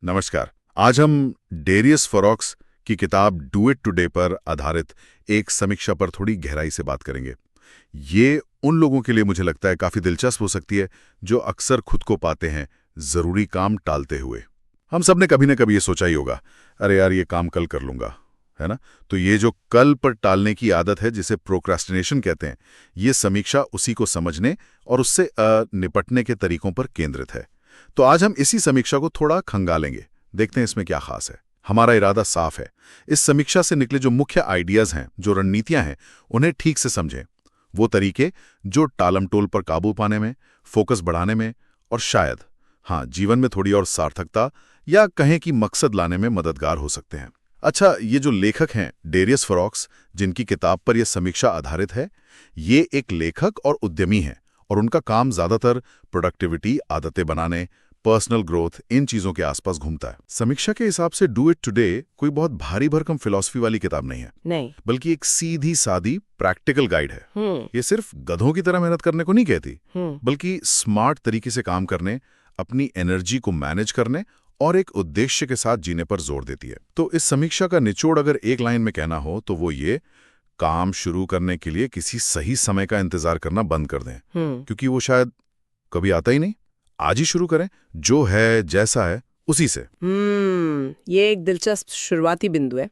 नमस्कार। आज हम डेरियस फॉरोक्स की किताब डू इट टुडे पर आधारित एक समीक्षा पर थोड़ी गहराई से बात करेंगे। ये उन लोगों के लिए मुझे लगता है काफी दिलचस्प हो सकती है जो अक्सर खुद को पाते हैं जरूरी काम टालते हुए। हम सब ने कभी ना कभी ये सोचा ही होगा, अरे यार ये काम कल कर लूंगा, है ना। तो ये जो कल पर टालने की आदत है जिसे प्रोक्रेस्टिनेशन कहते हैं, ये समीक्षा उसी को समझने और उससे निपटने के तरीकों पर केंद्रित है। तो आज हम इसी समीक्षा को थोड़ा खंगालेंगे, देखते हैं इसमें क्या खास है। हमारा इरादा साफ है, इस समीक्षा से निकले जो मुख्य आइडियाज हैं, जो रणनीतियां हैं, उन्हें ठीक से समझें। वो तरीके जो टालमटोल पर काबू पाने में, फोकस बढ़ाने में और शायद जीवन में थोड़ी और सार्थकता या कहें कि मकसद लाने में मददगार हो सकते हैं। अच्छा, ये जो लेखक हैं डेरियस फॉरोक्स, जिनकी किताब पर यह समीक्षा आधारित है, ये एक लेखक और उद्यमी हैं और उनका काम ज्यादातर प्रोडक्टिविटी, आदतें बनाने, पर्सनल ग्रोथ, इन चीजों के आसपास घूमता है। समीक्षा के हिसाब से डू इट टुडे कोई बहुत भारी भरकम फिलॉसफी वाली किताब नहीं है, नहीं, बल्कि एक सीधी सादी प्रैक्टिकल गाइड है। ये सिर्फ गधों की तरह मेहनत करने को नहीं कहती, बल्कि स्मार्ट तरीके से काम करने, अपनी एनर्जी को मैनेज करने और एक उद्देश्य के साथ जीने पर जोर देती है। तो इस समीक्षा का निचोड़ अगर एक लाइन में कहना हो तो वो ये: काम शुरू करने के लिए किसी सही समय का इंतजार करना बंद कर दें, क्योंकि वो शायद कभी आता ही नहीं। आज ही शुरू करें, जो है जैसा है उसी से। ये एक दिलचस्प शुरुआती बिंदु है।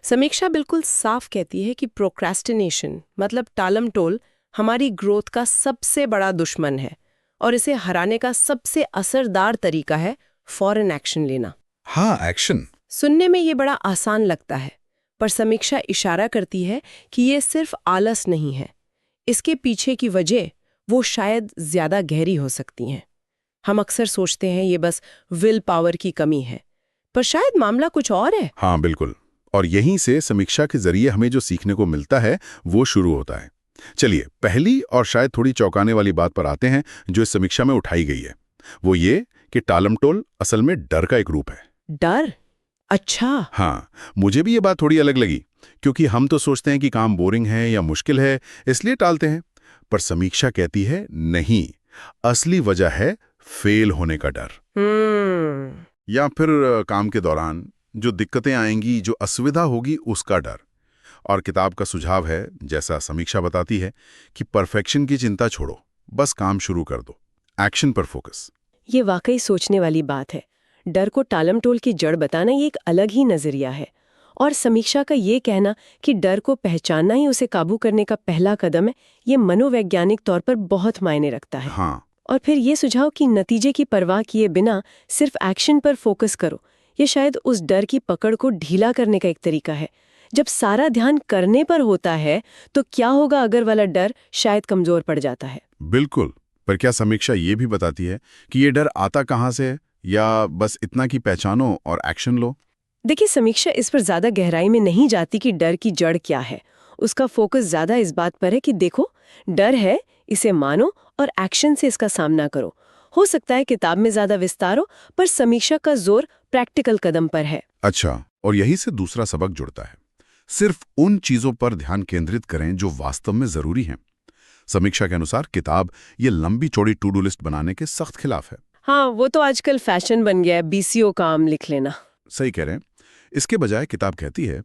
समीक्षा बिल्कुल साफ कहती है कि प्रोक्रेस्टिनेशन मतलब टालमटोल हमारी ग्रोथ का सबसे बड़ा दुश्मन है और इसे हराने का सबसे असरदार तरीका है फौरन एक्शन लेना। एक्शन। सुनने में ये बड़ा आसान लगता है, पर समीक्षा इशारा करती है कि ये सिर्फ आलस नहीं है। इसके पीछे की वजह वो शायद ज्यादा गहरी हो सकती हैं। हम अक्सर सोचते हैं ये बस विल पावर की कमी है, पर शायद मामला कुछ और है। हाँ, बिल्कुल। और यहीं से समीक्षा के जरिए हमें जो सीखने को मिलता है वो शुरू होता है। चलिए, पहली और शायद थोड़ी चौंकाने वाली बात पर आते हैं जो इस समीक्षा में उठाई गई है। वो ये कि टालमटोल असल में डर का एक रूप है। डर? अच्छा। हाँ, मुझे भी ये बात थोड़ी अलग लगी, क्योंकि हम तो सोचते हैं कि काम बोरिंग है या मुश्किल है, इसलिए टालते हैं। पर समीक्षा कहती है नहीं, असली वजह है फेल होने का डर। या फिर काम के दौरान जो दिक्कतें आएंगी, जो असुविधा होगी, उसका डर। और किताब का सुझाव है, जैसा समीक्षा बताती है, कि परफेक्शन की चिंता छोड़ो, बस काम शुरू कर दो, एक्शन पर फोकस। ये वाकई सोचने वाली बात है। डर को टालमटोल की जड़ बताना ये एक अलग ही नजरिया है। और समीक्षा का ये कहना कि डर को पहचानना ही उसे काबू करने का पहला कदम है, ये मनोवैज्ञानिक तौर पर बहुत मायने रखता है। हाँ। और फिर ये सुझाव कि नतीजे की परवाह किए बिना सिर्फ एक्शन पर फोकस करो, ये शायद उस डर की पकड़ को ढीला करने का एक तरीका है। जब सारा ध्यान करने पर होता है तो क्या होगा अगर वाला डर शायद कमजोर पड़ जाता है। बिल्कुल। पर क्या समीक्षा ये भी बताती है कि ये डर आता कहाँ से है, या बस इतना कि पहचानो और एक्शन लो? देखिए, समीक्षा इस पर ज्यादा गहराई में नहीं जाती कि डर की जड़ क्या है। उसका फोकस ज्यादा इस बात पर है कि देखो, डर है, इसे मानो और एक्शन से इसका सामना करो। हो सकता है किताब में ज्यादा विस्तार हो, पर समीक्षा का जोर प्रैक्टिकल कदम पर है। अच्छा, और यही से दूसरा सबक जुड़ता है, सिर्फ उन चीजों पर ध्यान केंद्रित करें जो वास्तव में जरूरी हैं। समीक्षा के अनुसार किताब ये लंबी चौड़ी टू डू लिस्ट बनाने के सख्त खिलाफ है। हाँ, वो तो आजकल फैशन बन गया है, बीसीओ काम लिख लेना। सही कह रहे हैं। इसके बजाय किताब कहती है,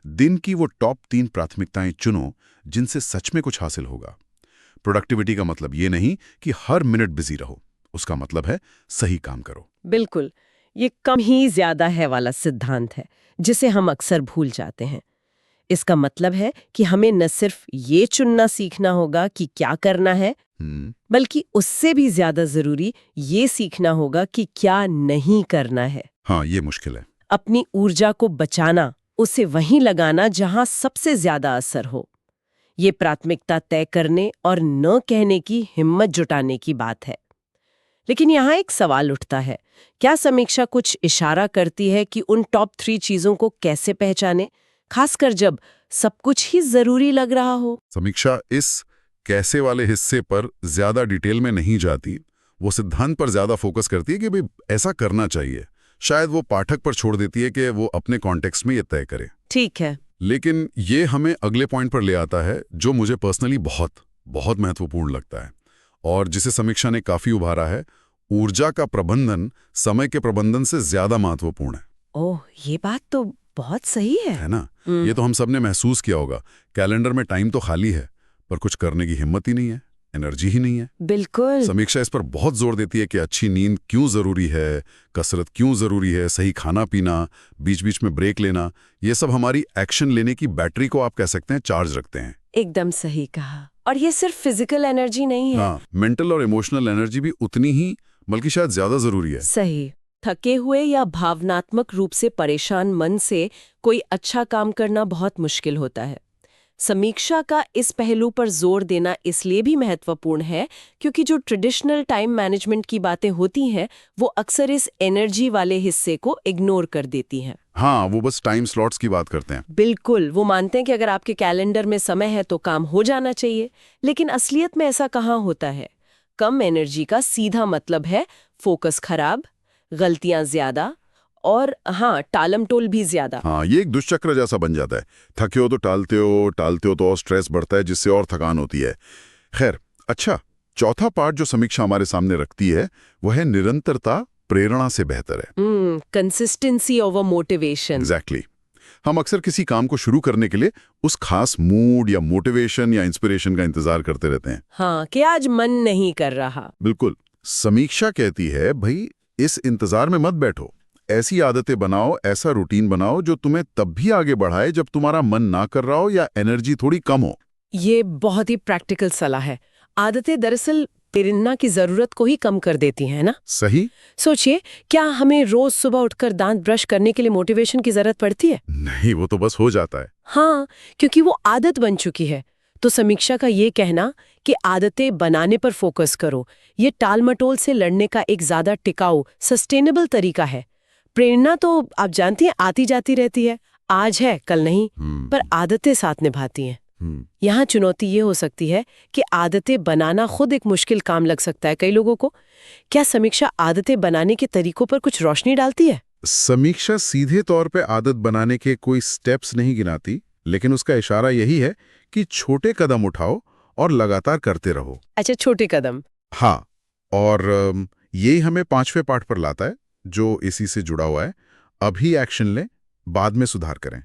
दिन की वो टॉप 3 प्राथमिकताएं चुनो जिनसे सच में कुछ हासिल होगा। प्रोडक्टिविटी का मतलब ये नहीं कि हर मिनट बिजी रहो, उसका मतलब है सही काम करो। बिल्कुल, ये कम ही ज्यादा है वाला सिद्धांत है, जिसे हम अक्सर भूल जाते हैं। इसका मतलब है कि हमें न सिर्फ ये चुनना सीखना होगा कि क्या करना है, बल्कि उससे भी ज्यादा जरूरी ये सीखना होगा कि क्या नहीं करना है। हाँ, ये मुश्किल है। अपनी ऊर्जा को बचाना, उसे वहीं लगाना जहां सबसे ज्यादा असर हो। ये प्राथमिकता तय करने और न कहने की हिम्मत जुटाने की बात है। लेकिन यहाँ एक सवाल उठता है, क्या समीक्षा कुछ इशारा करती है कि उन टॉप 3 चीजों को कैसे पहचाने, खासकर जब सब कुछ ही जरूरी लग रहा हो? समीक्षा इस कैसे वाले हिस्से पर ज्यादा डिटेल में नहीं जाती। वो सिद्धांत पर ज्यादा फोकस करती है कि भाई ऐसा करना चाहिए। शायद वो पाठक पर छोड़ देती है कि वो अपने कॉन्टेक्स्ट में ये तय करे। ठीक है। लेकिन ये हमें अगले पॉइंट पर ले आता है, जो मुझे पर्सनली बहुत बहुत महत्वपूर्ण लगता है और जिसे समीक्षा ने काफी उभारा है, ऊर्जा का प्रबंधन समय के प्रबंधन से ज्यादा महत्वपूर्ण ओह, ये बात तो बहुत सही है ना? ये तो हम सब ने महसूस किया होगा। कैलेंडर में टाइम तो खाली है, पर कुछ करने की हिम्मत ही नहीं है, एनर्जी ही नहीं है। बिल्कुल। समीक्षा इस पर बहुत जोर देती है कि अच्छी नींद क्यों जरूरी है, कसरत क्यों जरूरी है, सही खाना पीना, बीच बीच में ब्रेक लेना, ये सब हमारी एक्शन लेने की बैटरी को आप कह सकते हैं चार्ज रखते हैं। एकदम सही कहा। और ये सिर्फ फिजिकल एनर्जी नहीं है। हाँ, मेंटल और इमोशनल एनर्जी भी उतनी ही, बल्कि शायद ज्यादा जरूरी है। सही। थके हुए या भावनात्मक रूप से परेशान मन से कोई अच्छा काम करना बहुत मुश्किल होता है। समीक्षा का इस पहलू पर जोर देना इसलिए भी महत्वपूर्ण है क्योंकि जो ट्रेडिशनल टाइम मैनेजमेंट की बातें होती हैं वो अक्सर इस एनर्जी वाले हिस्से को इग्नोर कर देती हैं। हाँ, वो बस टाइम स्लॉट्स की बात करते हैं। बिल्कुल, वो मानते हैं कि अगर आपके कैलेंडर में समय है तो काम हो जाना चाहिए, लेकिन असलियत में ऐसा कहाँ होता है। कम एनर्जी का सीधा मतलब है फोकस खराब, गलतियां ज्यादा और हाँ, टालमटोल भी ज्यादा। हाँ, ये एक दुष्चक्र जैसा बन जाता है। थके हो तो टालते हो तो और स्ट्रेस बढ़ता है, जिससे और थकान होती है। खैर, अच्छा, चौथा पार्ट जो समीक्षा हमारे सामने रखती है वो है निरंतरता प्रेरणा से बेहतर है। Consistency over motivation. एग्जैक्टली। हम अक्सर किसी काम को शुरू करने के लिए उस खास मूड या मोटिवेशन या इंस्पिरेशन का इंतजार करते रहते हैं। हाँ, कि आज मन नहीं कर रहा। बिल्कुल। समीक्षा कहती है, भाई इस इंतजार में मत बैठो, ऐसी आदतें बनाओ, ऐसा रूटीन बनाओ जो तुम्हें तब भी आगे बढ़ाए जब तुम्हारा मन ना कर रहा हो या एनर्जी थोड़ी कम हो। ये बहुत ही प्रैक्टिकल सलाह है। आदतें दरअसल प्रेरणा की जरूरत को ही कम कर देती हैं ना? सही। सोचिए, क्या हमें रोज सुबह उठकर दांत ब्रश करने के लिए मोटिवेशन की जरूरत पड़ती है? नहीं, वो तो बस हो जाता है। हाँ, क्योंकि वो आदत बन चुकी है। तो समीक्षा का ये कहना कि आदतें बनाने पर फोकस करो, ये टालमटोल से लड़ने का एक ज्यादा टिकाऊ, सस्टेनेबल तरीका है। प्रेरणा तो आप जानती हैं आती जाती रहती है, आज है कल नहीं, पर आदतें साथ निभाती हैं। यहाँ चुनौती ये हो सकती है कि आदतें बनाना खुद एक मुश्किल काम लग सकता है कई लोगों को। क्या समीक्षा आदतें बनाने के तरीकों पर कुछ रोशनी डालती है? समीक्षा सीधे तौर पे आदत बनाने के कोई स्टेप्स नहीं गिनाती, लेकिन उसका इशारा यही है कि छोटे कदम उठाओ और लगातार करते रहो। अच्छा, छोटे कदम। हाँ, और यही हमें 5वें पार्ट पर लाता है जो इसी से जुड़ा हुआ है। अभी एक्शन लें, बाद में सुधार करें।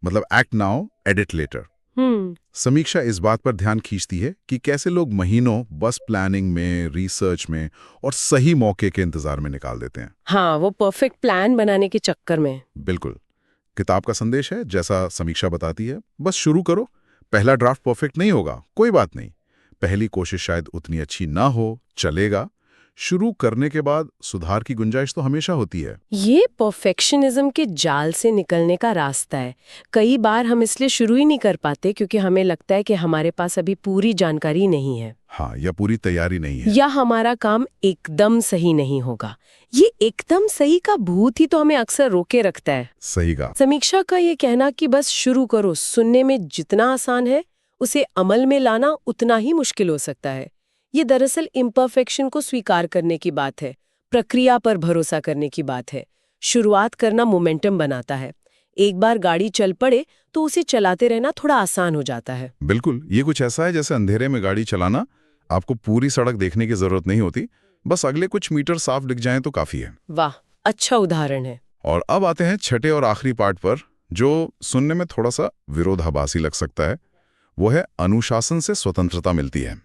मतलब एक्ट नाउ, एडिट लेटर। समीक्षा इस बात पर ध्यान खींचती है कि कैसे लोग महीनों बस प्लानिंग में, रिसर्च में और सही मौके के इंतजार में निकाल देते हैं। हाँ, वो परफेक्ट प्लान बनाने के चक्कर में। बिल्कुल। किताब का संदेश है, जैसा समीक्षा बताती है, बस शुरू करो। पहला ड्राफ्ट परफेक्ट नहीं होगा, कोई बात नहीं। पहली कोशिश शायद उतनी अच्छी ना हो, चलेगा। शुरू करने के बाद सुधार की गुंजाइश तो हमेशा होती है। ये परफेक्शनिज्म के जाल से निकलने का रास्ता है। कई बार हम इसलिए शुरू ही नहीं कर पाते क्योंकि हमें लगता है कि हमारे पास अभी पूरी जानकारी नहीं है। हाँ, या पूरी तैयारी नहीं है, या हमारा काम एकदम सही नहीं होगा। ये एकदम सही का भूत ही तो हमें अक्सर रोके रखता है। सही कहा। समीक्षा का ये कहना कि बस शुरू करो, सुनने में जितना आसान है उसे अमल में लाना उतना ही मुश्किल हो सकता है। ये दरअसल इम्परफेक्शन को स्वीकार करने की बात है, प्रक्रिया पर भरोसा करने की बात है। शुरुआत करना मोमेंटम बनाता है। एक बार गाड़ी चल पड़े तो उसे चलाते रहना थोड़ा आसान हो जाता है। बिल्कुल, ये कुछ ऐसा है जैसे अंधेरे में गाड़ी चलाना। आपको पूरी सड़क देखने की जरूरत नहीं होती, बस अगले कुछ मीटर साफ दिख जाएं तो काफी है। वाह, अच्छा उदाहरण है। और अब आते हैं छठे और आखिरी पार्ट पर, जो सुनने में थोड़ा सा विरोधाभासी लग सकता है। वो है अनुशासन से स्वतंत्रता मिलती है।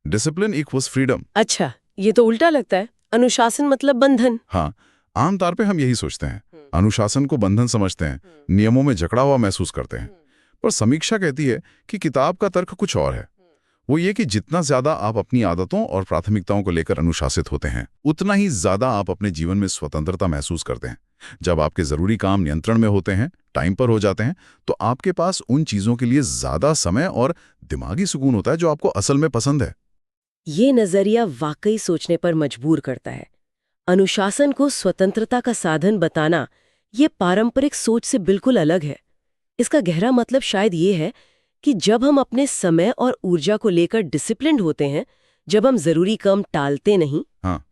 Discipline equals freedom. अच्छा, ये तो उल्टा लगता है। अनुशासन मतलब बंधन। हाँ, आमतौर पे हम यही सोचते हैं, अनुशासन को बंधन समझते हैं, नियमों में जकड़ा हुआ महसूस करते हैं। पर समीक्षा कहती है कि किताब का तर्क कुछ और है। वो ये कि जितना ज्यादा आप अपनी आदतों और प्राथमिकताओं को लेकर अनुशासित होते हैं, उतना ही ज्यादा आप अपने जीवन में स्वतंत्रता महसूस करते हैं। जब आपके जरूरी काम नियंत्रण में होते हैं, टाइम पर हो जाते हैं, तो आपके पास उन चीजों के लिए ज्यादा समय और दिमागी सुकून होता है जो आपको असल में पसंद है। ये नजरिया वाकई सोचने पर मजबूर करता है। अनुशासन को स्वतंत्रता का साधन बताना ये पारंपरिक सोच से बिल्कुल अलग है। इसका गहरा मतलब शायद ये है कि जब हम अपने समय और ऊर्जा को लेकर डिसिप्लिन्ड होते हैं, जब हम जरूरी काम टालते नहीं,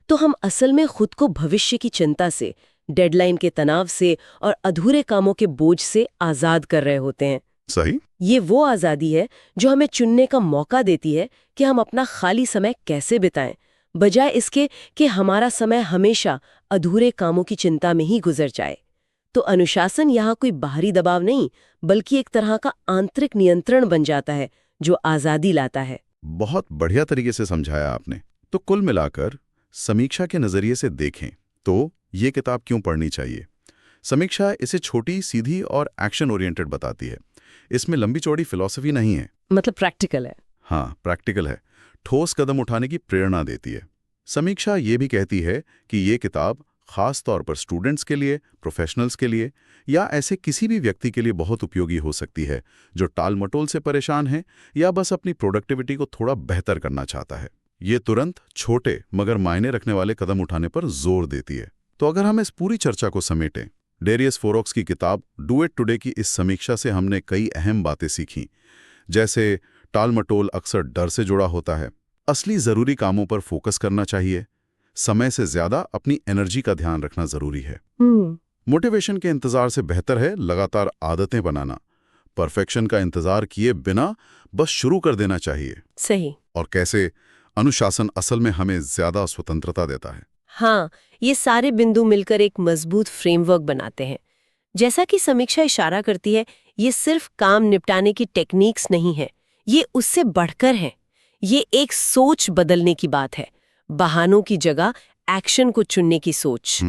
तो हम असल में खुद को भविष्य की चिंता से, डेडलाइन के तनाव से और अधूरे कामों के बोझ से आजाद कर रहे होते हैं। सही। ये वो आजादी है जो हमें चुनने का मौका देती है कि हम अपना खाली समय कैसे बिताएं, बजाय इसके कि हमारा समय हमेशा अधूरे कामों की चिंता में ही गुजर जाए। तो अनुशासन यहाँ कोई बाहरी दबाव नहीं, बल्कि एक तरह का आंतरिक नियंत्रण बन जाता है जो आज़ादी लाता है। बहुत बढ़िया तरीके से समझाया आपने। तो कुल मिलाकर समीक्षा के नजरिए से देखें तो ये किताब क्यों पढ़नी चाहिए। समीक्षा इसे छोटी, सीधी और एक्शन ओरिएंटेड बताती है। इसमें लंबी चौड़ी फिलॉसफी नहीं है। मतलब प्रैक्टिकल है। हाँ, प्रैक्टिकल है। ठोस कदम उठाने की प्रेरणा देती है। समीक्षा ये भी कहती है कि ये किताब खास तौर पर स्टूडेंट्स के लिए, प्रोफेशनल्स के लिए या ऐसे किसी भी व्यक्ति के लिए बहुत उपयोगी हो सकती है जो टाल-मटोल से परेशान है या बस अपनी प्रोडक्टिविटी को थोड़ा बेहतर करना चाहता है। ये तुरंत छोटे मगर मायने रखने वाले कदम उठाने पर जोर देती है। तो अगर हम इस पूरी चर्चा को समेटें, डेरियस फोरॉक्स की किताब डू इट टुडे की इस समीक्षा से हमने कई अहम बातें सीखी। जैसे टाल-मटोल अक्सर डर से जुड़ा होता है, असली जरूरी कामों पर फोकस करना चाहिए, समय से ज्यादा अपनी एनर्जी का ध्यान रखना जरूरी है। मोटिवेशन के इंतजार से बेहतर है लगातार आदतें बनाना। परफेक्शन का इंतजार किए बिना बस शुरू कर देना चाहिए। सही। और कैसे अनुशासन असल में हमें ज्यादा स्वतंत्रता देता है। हाँ, ये सारे बिंदु मिलकर एक मजबूत फ्रेमवर्क बनाते हैं। जैसा कि समीक्षा इशारा करती है, ये सिर्फ काम निपटाने की टेक्निक्स नहीं है, ये उससे बढ़कर है। ये एक सोच बदलने की बात है, बहानों की जगह एक्शन को चुनने की सोच।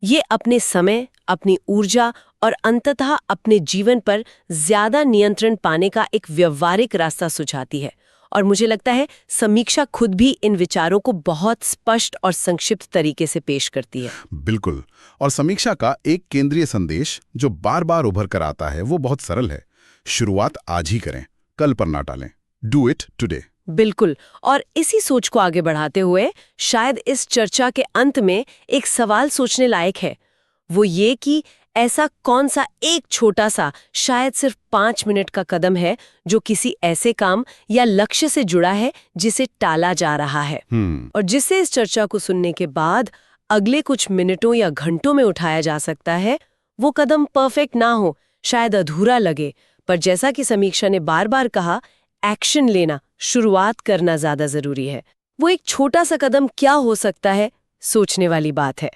ये अपने समय, अपनी ऊर्जा और अंततः अपने जीवन पर ज्यादा नियंत्रण पाने का एक व्यवहारिक रास्ता सुझाती है। और मुझे लगता है समीक्षा खुद भी इन विचारों को बहुत स्पष्ट और संक्षिप्त तरीके से पेश करती है। बिल्कुल। और समीक्षा का एक केंद्रीय संदेश जो बार बार उभर कर आता है वो बहुत सरल है। शुरुआत आज ही करें, कल पर ना टालें। Do it today. बिल्कुल। और इसी सोच को आगे बढ़ाते हुए शायद इस चर्चा के अंत में एक सवाल सोचने लायक है, वो ये कि ऐसा कौन सा एक छोटा सा, शायद सिर्फ 5 मिनट का कदम है जो किसी ऐसे काम या लक्ष्य से जुड़ा है जिसे टाला जा रहा है और जिसे इस चर्चा को सुनने के बाद अगले कुछ मिनटों या घंटों में उठाया जा सकता है। वो कदम परफेक्ट ना हो, शायद अधूरा लगे, पर जैसा कि समीक्षा ने बार बार कहा, एक्शन लेना, शुरुआत करना ज्यादा जरूरी है। वो एक छोटा सा कदम क्या हो सकता है, सोचने वाली बात है।